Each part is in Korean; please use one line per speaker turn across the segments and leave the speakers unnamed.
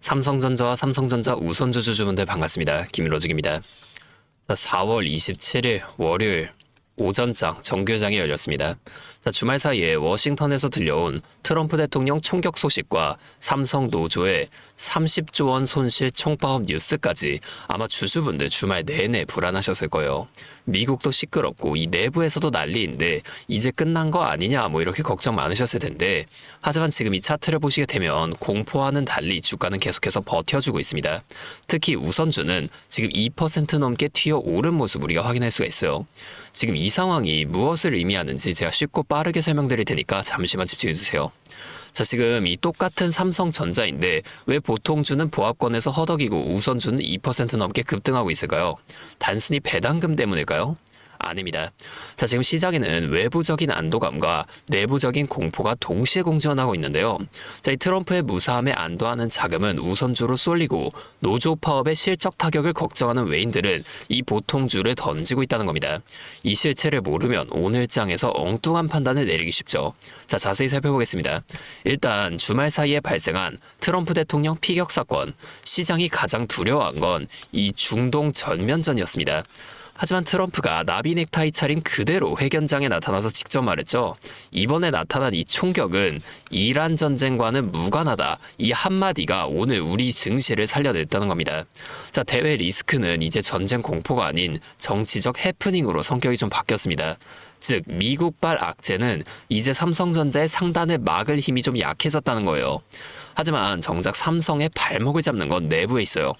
삼성전자와 삼성전자 우선주 주주분들 반갑습니다. 김일호직입니다. 4월 27일 월요일 오전장 정규장이 열렸습니다. 주말 사이에 워싱턴에서 들려온 트럼프 대통령 총격 소식과 삼성 노조의 30조 원 손실 총파업 뉴스까지 아마 주주분들 주말 내내 불안하셨을 거예요. 미국도 시끄럽고 이 내부에서도 난리인데 이제 끝난 거 아니냐 이렇게 걱정 많으셨을 텐데, 하지만 지금 이 차트를 보시게 되면 공포와는 달리 주가는 계속해서 버텨주고 있습니다. 특히 우선주는 지금 2% 넘게 튀어오른 모습 우리가 확인할 수가 있어요. 지금 이 상황이 무엇을 의미하는지 제가 쉽고 빠르게 설명드릴 테니까 잠시만 집중해주세요. 지금 이 똑같은 삼성전자인데 왜 보통주는 보합권에서 허덕이고 우선주는 2% 넘게 급등하고 있을까요? 단순히 배당금 때문일까요? 아닙니다. 지금 시장에는 외부적인 안도감과 내부적인 공포가 동시에 공존하고 있는데요. 이 트럼프의 무사함에 안도하는 자금은 우선주로 쏠리고 노조 파업의 실적 타격을 걱정하는 외인들은 이 보통주를 던지고 있다는 겁니다. 이 실체를 모르면 오늘장에서 엉뚱한 판단을 내리기 쉽죠. 자세히 살펴보겠습니다. 일단 주말 사이에 발생한 트럼프 대통령 피격 사건, 시장이 가장 두려워한 건 이 중동 전면전이었습니다. 하지만 트럼프가 나비 넥타이 차림 그대로 회견장에 나타나서 직접 말했죠. 이번에 나타난 이 총격은 이란 전쟁과는 무관하다. 이 한마디가 오늘 우리 증시를 살려냈다는 겁니다. 대외 리스크는 이제 전쟁 공포가 아닌 정치적 해프닝으로 성격이 좀 바뀌었습니다. 즉 미국발 악재는 이제 삼성전자의 상단을 막을 힘이 좀 약해졌다는 거예요. 하지만 정작 삼성의 발목을 잡는 건 내부에 있어요.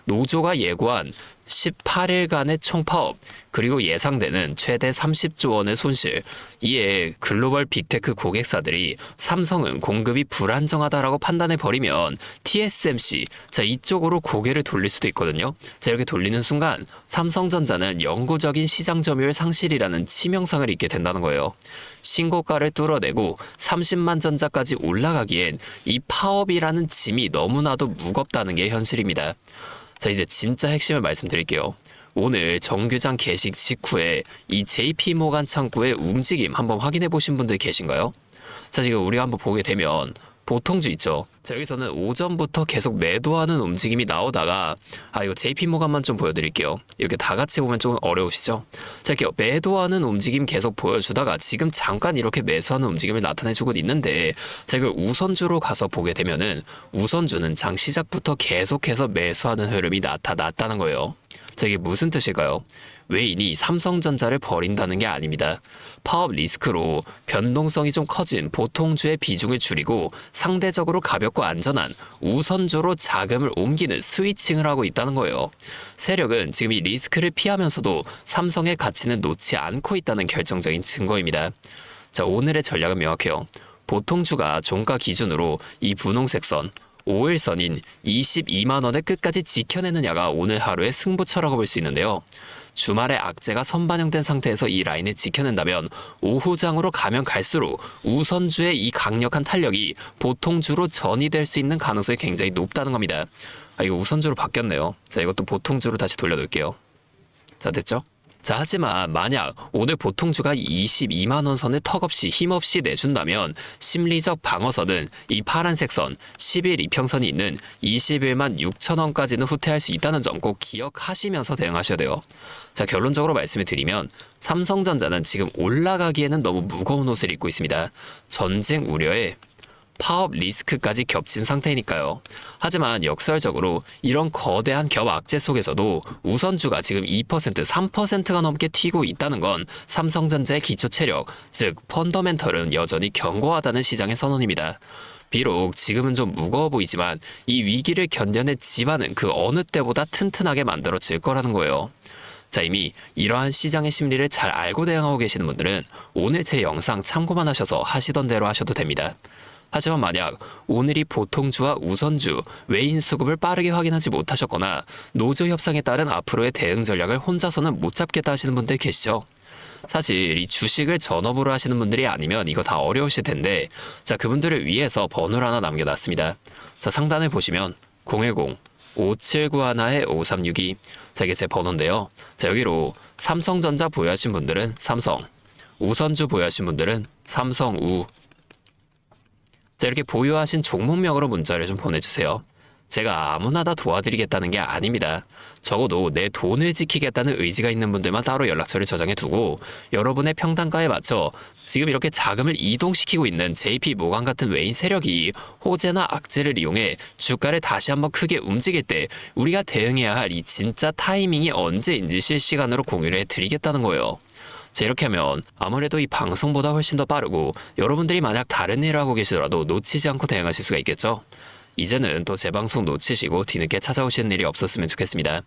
노조가 예고한 18일간의 총파업, 그리고 예상되는 최대 30조 원의 손실. 이에 글로벌 빅테크 고객사들이 삼성은 공급이 불안정하다라고 판단해버리면 TSMC, 이쪽으로 고개를 돌릴 수도 있거든요. 이렇게 돌리는 순간 삼성전자는 영구적인 시장 점유율 상실이라는 치명상을 입게 된다는 거예요. 신고가를 뚫어내고 30만 전자까지 올라가기엔 이 파업이라는 짐이 너무나도 무겁다는 게 현실입니다. 이제 진짜 핵심을 말씀드릴게요. 오늘 정규장 개식 직후에 이 JP모간 창구의 움직임 한번 확인해 보신 분들 계신가요? 지금 우리가 한번 보게 되면 보통주 있죠. 여기서는 오전부터 계속 매도하는 움직임이 나오다가 이거 JP모간만 좀 보여드릴게요. 이렇게 다 같이 보면 좀 어려우시죠? 이렇게 매도하는 움직임 계속 보여주다가 지금 잠깐 이렇게 매수하는 움직임을 나타내주고 있는데, 이걸 우선주로 가서 보게 되면은 우선주는 장 시작부터 계속해서 매수하는 흐름이 나타났다는 거예요. 이게 무슨 뜻일까요? 외인이 삼성전자를 버린다는 게 아닙니다. 파업 리스크로 변동성이 좀 커진 보통주의 비중을 줄이고 상대적으로 가볍고 안전한 우선주로 자금을 옮기는 스위칭을 하고 있다는 거예요. 세력은 지금 이 리스크를 피하면서도 삼성의 가치는 놓지 않고 있다는 결정적인 증거입니다. 오늘의 전략은 명확해요. 보통주가 종가 기준으로 이 분홍색 선, 5일선인 22만원을 끝까지 지켜내느냐가 오늘 하루의 승부처라고 볼 수 있는데요. 주말에 악재가 선반영된 상태에서 이 라인을 지켜낸다면 오후장으로 가면 갈수록 우선주의 이 강력한 탄력이 보통주로 전이될 수 있는 가능성이 굉장히 높다는 겁니다. 이거 우선주로 바뀌었네요. 이것도 보통주로 다시 돌려놓을게요. 됐죠? 하지만 만약 오늘 보통주가 22만원 선을 턱없이 힘없이 내준다면 심리적 방어선은 이 파란색 선 10일 이평선이 있는 21만 6천원까지는 후퇴할 수 있다는 점 꼭 기억하시면서 대응하셔야 돼요. 결론적으로 말씀을 드리면 삼성전자는 지금 올라가기에는 너무 무거운 옷을 입고 있습니다. 전쟁 우려에 파업 리스크까지 겹친 상태니까요. 하지만 역설적으로 이런 거대한 겹 악재 속에서도 우선주가 지금 2%, 3%가 넘게 튀고 있다는 건 삼성전자의 기초 체력, 즉 펀더멘털은 여전히 견고하다는 시장의 선언입니다. 비록 지금은 좀 무거워 보이지만 이 위기를 견뎌낸 지반은 그 어느 때보다 튼튼하게 만들어질 거라는 거예요. 이미 이러한 시장의 심리를 잘 알고 대응하고 계시는 분들은 오늘 제 영상 참고만 하셔서 하시던 대로 하셔도 됩니다. 하지만 만약 오늘이 보통주와 우선주, 외인 수급을 빠르게 확인하지 못하셨거나 노조 협상에 따른 앞으로의 대응 전략을 혼자서는 못 잡겠다 하시는 분들 계시죠? 사실 이 주식을 전업으로 하시는 분들이 아니면 이거 다 어려우실 텐데, 그분들을 위해서 번호를 하나 남겨놨습니다. 상단을 보시면 010-5791-5362. 이게 제 번호인데요. 여기로 삼성전자 보유하신 분들은 삼성, 우선주 보유하신 분들은 삼성우, 이렇게 보유하신 종목명으로 문자를 좀 보내주세요. 제가 아무나 다 도와드리겠다는 게 아닙니다. 적어도 내 돈을 지키겠다는 의지가 있는 분들만 따로 연락처를 저장해 두고 여러분의 평단가에 맞춰 지금 이렇게 자금을 이동시키고 있는 JP 모간 같은 외인 세력이 호재나 악재를 이용해 주가를 다시 한번 크게 움직일 때 우리가 대응해야 할 이 진짜 타이밍이 언제인지 실시간으로 공유를 해드리겠다는 거예요. 자, 이렇게 하면 아무래도 이 방송보다 훨씬 더 빠르고 여러분들이 만약 다른 일을 하고 계시더라도 놓치지 않고 대응하실 수가 있겠죠? 이제는 또 제 방송 놓치시고 뒤늦게 찾아오시는 일이 없었으면 좋겠습니다.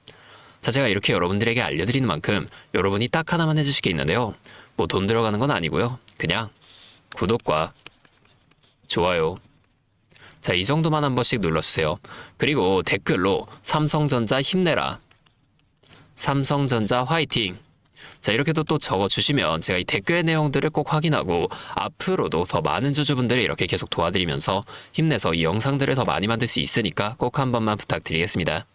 자, 제가 이렇게 여러분들에게 알려드리는 만큼 여러분이 딱 하나만 해주실 게 있는데요. 뭐 돈 들어가는 건 아니고요. 그냥 구독과 좋아요. 자, 이 정도만 한 번씩 눌러주세요. 그리고 댓글로 삼성전자 힘내라, 삼성전자 화이팅. 자, 이렇게도 또 적어주시면 제가 이 댓글의 내용들을 꼭 확인하고 앞으로도 더 많은 주주분들을 이렇게 계속 도와드리면서 힘내서 이 영상들을 더 많이 만들 수 있으니까 꼭 한 번만 부탁드리겠습니다.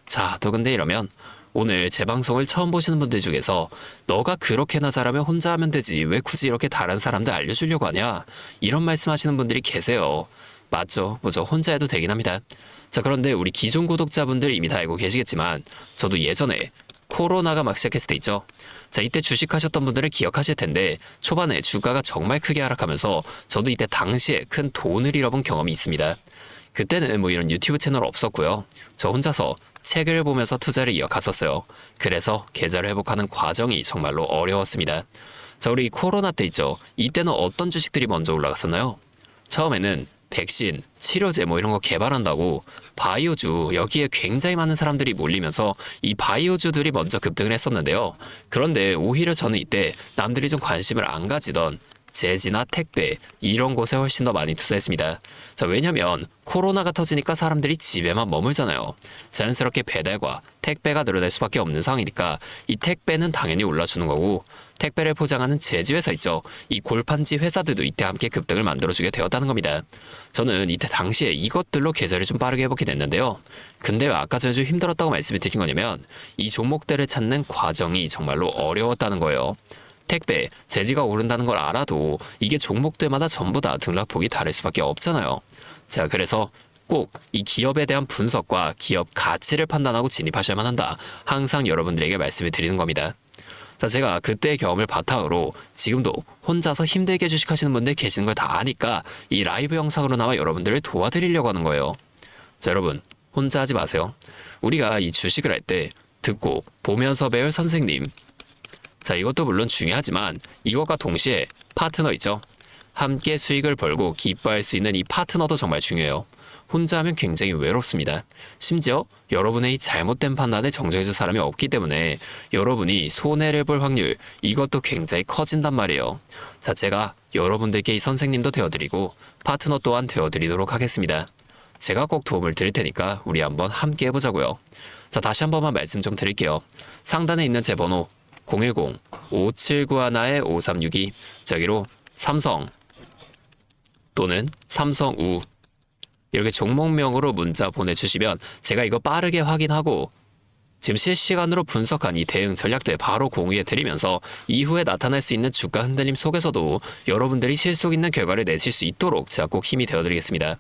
자, 또 근데 이러면 오늘 제 방송을 처음 보시는 분들 중에서 너가 그렇게나 잘하면 혼자 하면 되지 왜 굳이 이렇게 다른 사람들 알려주려고 하냐, 이런 말씀하시는 분들이 계세요. 맞죠? 뭐죠? 혼자 해도 되긴 합니다. 자, 그런데 우리 기존 구독자분들 이미 다 알고 계시겠지만 저도 예전에 코로나가 막 시작했을 때 있죠. 자, 이때 주식하셨던 분들은 기억하실 텐데 초반에 주가가 정말 크게 하락하면서 저도 이때 당시에 큰 돈을 잃어본 경험이 있습니다. 그때는 뭐 이런 유튜브 채널 없었고요. 저 혼자서 책을 보면서 투자를 이어갔었어요. 그래서 계좌를 회복하는 과정이 정말로 어려웠습니다. 자, 우리 코로나 때 있죠. 이때는 어떤 주식들이 먼저 올라갔었나요? 처음에는 백신, 치료제 뭐 이런 거 개발한다고 바이오주, 여기에 굉장히 많은 사람들이 몰리면서 이 바이오주들이 먼저 급등을 했었는데요. 그런데 오히려 저는 이때 남들이 좀 관심을 안 가지던 제지나 택배 이런 곳에 훨씬 더 많이 투자했습니다. 자, 왜냐면 코로나가 터지니까 사람들이 집에만 머물잖아요. 자연스럽게 배달과 택배가 늘어날 수밖에 없는 상황이니까 이 택배는 당연히 올라주는 거고, 택배를 포장하는 제지회사 있죠. 이 골판지 회사들도 이때 함께 급등을 만들어주게 되었다는 겁니다. 저는 이때 당시에 이것들로 계좌를 좀 빠르게 회복이 됐는데요. 근데 왜 아까 전에 좀 힘들었다고 말씀을 드린 거냐면 이 종목들을 찾는 과정이 정말로 어려웠다는 거예요. 택배, 제지가 오른다는 걸 알아도 이게 종목들마다 전부 다 등락폭이 다를 수밖에 없잖아요. 자, 그래서 꼭 이 기업에 대한 분석과 기업 가치를 판단하고 진입하셔야만 한다. 항상 여러분들에게 말씀을 드리는 겁니다. 자, 제가 그때의 경험을 바탕으로 지금도 혼자서 힘들게 주식하시는 분들 계시는 걸 다 아니까 이 라이브 영상으로 나와 여러분들을 도와드리려고 하는 거예요. 자, 여러분 혼자 하지 마세요. 우리가 이 주식을 할 때 듣고 보면서 배울 선생님, 자, 이것도 물론 중요하지만 이것과 동시에 파트너 있죠. 함께 수익을 벌고 기뻐할 수 있는 이 파트너도 정말 중요해요. 혼자 하면 굉장히 외롭습니다. 심지어 여러분의 이 잘못된 판단을 정정해줄 사람이 없기 때문에 여러분이 손해를 볼 확률, 이것도 굉장히 커진단 말이에요. 자, 제가 여러분들께 이 선생님도 되어드리고 파트너 또한 되어드리도록 하겠습니다. 제가 꼭 도움을 드릴 테니까 우리 한번 함께 해보자고요. 자, 다시 한 번만 말씀 좀 드릴게요. 상단에 있는 제 번호 010-5791-5362, 저기로 삼성 또는 삼성우 이렇게 종목명으로 문자 보내주시면 제가 이거 빠르게 확인하고 지금 실시간으로 분석한 이 대응 전략들 바로 공유해드리면서 이후에 나타날 수 있는 주가 흔들림 속에서도 여러분들이 실속 있는 결과를 내실 수 있도록 제가 꼭 힘이 되어드리겠습니다.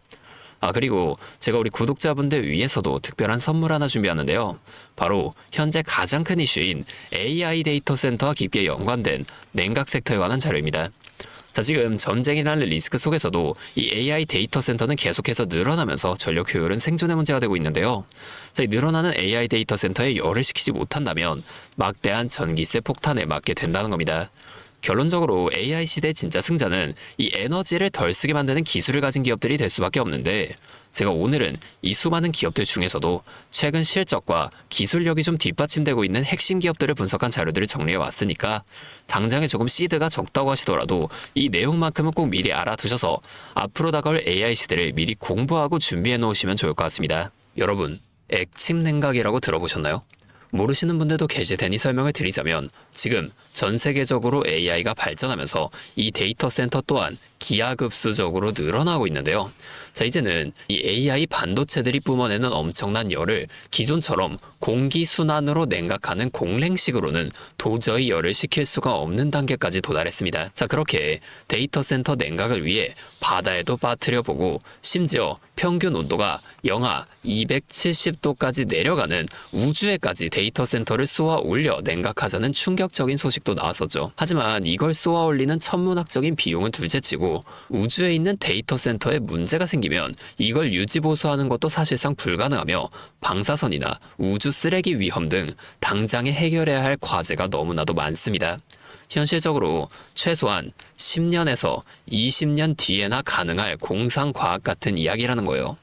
아, 그리고 제가 우리 구독자분들 위해서도 특별한 선물 하나 준비하는데요. 바로 현재 가장 큰 이슈인 AI 데이터 센터와 깊게 연관된 냉각 섹터에 관한 자료입니다. 자, 지금 전쟁이라는 리스크 속에서도 이 AI 데이터 센터는 계속해서 늘어나면서 전력 효율은 생존의 문제가 되고 있는데요. 자, 이 늘어나는 AI 데이터 센터에 열을 식히지 못한다면 막대한 전기세 폭탄에 맞게 된다는 겁니다. 결론적으로 AI 시대의 진짜 승자는 이 에너지를 덜 쓰게 만드는 기술을 가진 기업들이 될 수밖에 없는데, 제가 오늘은 이 수많은 기업들 중에서도 최근 실적과 기술력이 좀 뒷받침되고 있는 핵심 기업들을 분석한 자료들을 정리해 왔으니까 당장에 조금 시드가 적다고 하시더라도 이 내용만큼은 꼭 미리 알아두셔서 앞으로 다가올 AI 시대를 미리 공부하고 준비해 놓으시면 좋을 것 같습니다. 여러분, 액침 냉각이라고 들어보셨나요? 모르시는 분들도 계실 테니 설명을 드리자면 지금 전 세계적으로 AI가 발전하면서 이 데이터 센터 또한 기하급수적으로 늘어나고 있는데요. 자, 이제는 이 AI 반도체들이 뿜어내는 엄청난 열을 기존처럼 공기순환으로 냉각하는 공랭식으로는 도저히 열을 식힐 수가 없는 단계까지 도달했습니다. 자, 그렇게 데이터 센터 냉각을 위해 바다에도 빠뜨려 보고 심지어 평균 온도가 영하 270도까지 내려가는 우주에까지 데이터 센터를 쏘아 올려 냉각하자는 충격적인 소식도 나왔었죠. 하지만 이걸 쏘아 올리는 천문학적인 비용은 둘째치고 우주에 있는 데이터 센터에 문제가 생기면 이걸 유지 보수하는 것도 사실상 불가능하며 방사선이나 우주 쓰레기 위험 등 당장에 해결해야 할 과제가 너무나도 많습니다. 현실적으로 최소한 10년에서 20년 뒤에나 가능할 공상과학 같은 이야기라는 거예요.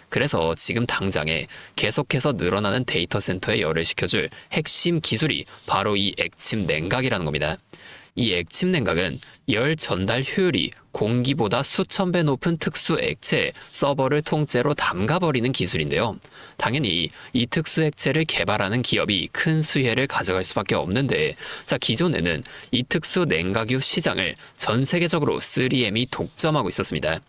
그래서 지금 당장에 계속해서 늘어나는 데이터 센터에 열을 식혀줄 핵심 기술이 바로 이 액침 냉각이라는 겁니다. 이 액침 냉각은 열 전달 효율이 공기보다 수천 배 높은 특수 액체에 서버를 통째로 담가버리는 기술인데요. 당연히 이 특수 액체를 개발하는 기업이 큰 수혜를 가져갈 수밖에 없는데, 자, 기존에는 이 특수 냉각유 시장을 전 세계적으로 3M이 독점하고 있었습니다.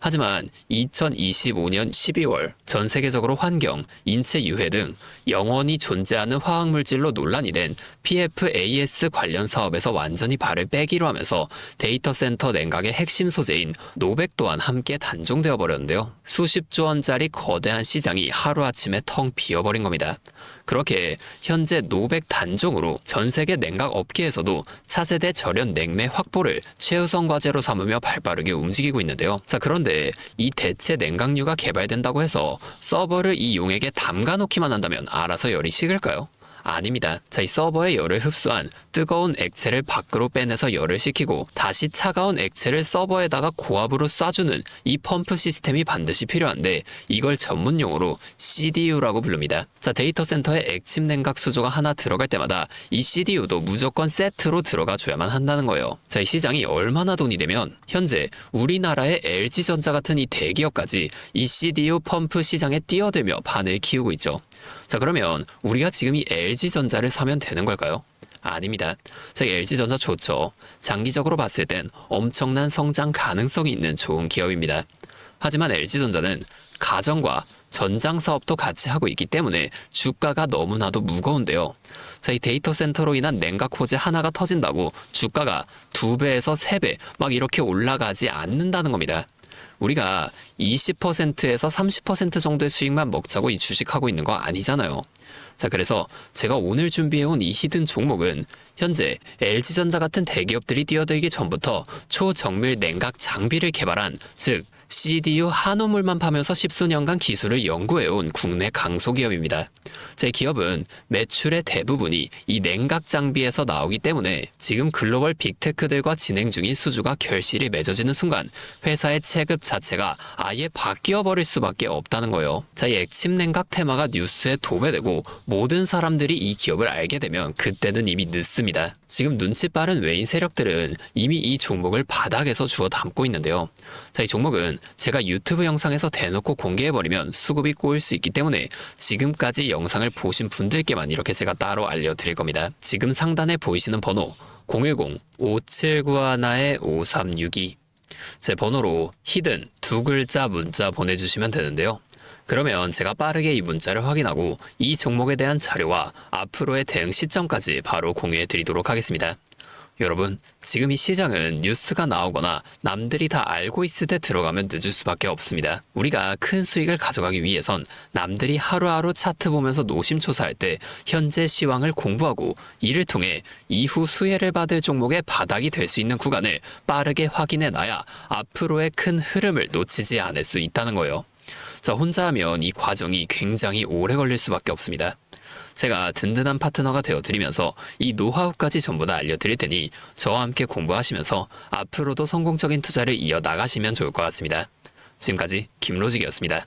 하지만 2025년 12월 전 세계적으로 환경, 인체 유해 등 영원히 존재하는 화학물질로 논란이 된 PFAS 관련 사업에서 완전히 발을 빼기로 하면서 데이터 센터 냉각의 핵심 소재인 노백 또한 함께 단종되어 버렸는데요. 수십조 원짜리 거대한 시장이 하루아침에 텅 비어버린 겁니다. 그렇게 현재 노백 단종으로 전 세계 냉각 업계에서도 차세대 절연 냉매 확보를 최우선 과제로 삼으며 발빠르게 움직이고 있는데요. 자, 그런데 이 대체 냉각유가 개발된다고 해서 서버를 이 용액에 담가 놓기만 한다면 알아서 열이 식을까요? 아닙니다. 자, 이 서버의 열을 흡수한 뜨거운 액체를 밖으로 빼내서 열을 식히고 다시 차가운 액체를 서버에다가 고압으로 쏴주는 이 펌프 시스템이 반드시 필요한데 이걸 전문 용어로 CDU라고 부릅니다. 자, 데이터 센터에 액침 냉각 수조가 하나 들어갈 때마다 이 CDU도 무조건 세트로 들어가 줘야만 한다는 거예요. 자, 이 시장이 얼마나 돈이 되면 현재 우리나라의 LG전자 같은 이 대기업까지 이 CDU 펌프 시장에 뛰어들며 판을 키우고 있죠. 자, 그러면 우리가 지금 이 LG전자를 사면 되는 걸까요? 아닙니다. 자, LG전자 좋죠. 장기적으로 봤을 땐 엄청난 성장 가능성이 있는 좋은 기업입니다. 하지만 LG전자는 가전과 전장 사업도 같이 하고 있기 때문에 주가가 너무나도 무거운데요. 자, 이 데이터 센터로 인한 냉각 호재 하나가 터진다고 주가가 2배에서 3배 막 이렇게 올라가지 않는다는 겁니다. 우리가 20%에서 30% 정도의 수익만 먹자고 이 주식하고 있는 거 아니잖아요. 자, 그래서 제가 오늘 준비해온 이 히든 종목은 현재 LG전자 같은 대기업들이 뛰어들기 전부터 초정밀 냉각 장비를 개발한, 즉 CDU 한우물만 파면서 십수년간 기술을 연구해온 국내 강소기업입니다. 제 기업은 매출의 대부분이 이 냉각 장비에서 나오기 때문에 지금 글로벌 빅테크들과 진행 중인 수주가 결실이 맺어지는 순간 회사의 체급 자체가 아예 바뀌어버릴 수밖에 없다는 거예요. 자, 이 액침 냉각 테마가 뉴스에 도배되고 모든 사람들이 이 기업을 알게 되면 그때는 이미 늦습니다. 지금 눈치 빠른 외인 세력들은 이미 이 종목을 바닥에서 주워 담고 있는데요. 자, 이 종목은 제가 유튜브 영상에서 대놓고 공개해버리면 수급이 꼬일 수 있기 때문에 지금까지 영상을 보신 분들께만 이렇게 제가 따로 알려드릴 겁니다. 지금 상단에 보이시는 번호 010-5791-5362 제 번호로 히든 2글자 문자 보내주시면 되는데요. 그러면 제가 빠르게 이 문자를 확인하고 이 종목에 대한 자료와 앞으로의 대응 시점까지 바로 공유해 드리도록 하겠습니다. 여러분, 지금 이 시장은 뉴스가 나오거나 남들이 다 알고 있을 때 들어가면 늦을 수밖에 없습니다. 우리가 큰 수익을 가져가기 위해선 남들이 하루하루 차트 보면서 노심초사할 때 현재 시황을 공부하고 이를 통해 이후 수혜를 받을 종목의 바닥이 될 수 있는 구간을 빠르게 확인해 놔야 앞으로의 큰 흐름을 놓치지 않을 수 있다는 거예요. 자, 혼자 하면 이 과정이 굉장히 오래 걸릴 수밖에 없습니다. 제가 든든한 파트너가 되어드리면서 이 노하우까지 전부 다 알려드릴 테니 저와 함께 공부하시면서 앞으로도 성공적인 투자를 이어나가시면 좋을 것 같습니다. 지금까지 김로직이었습니다.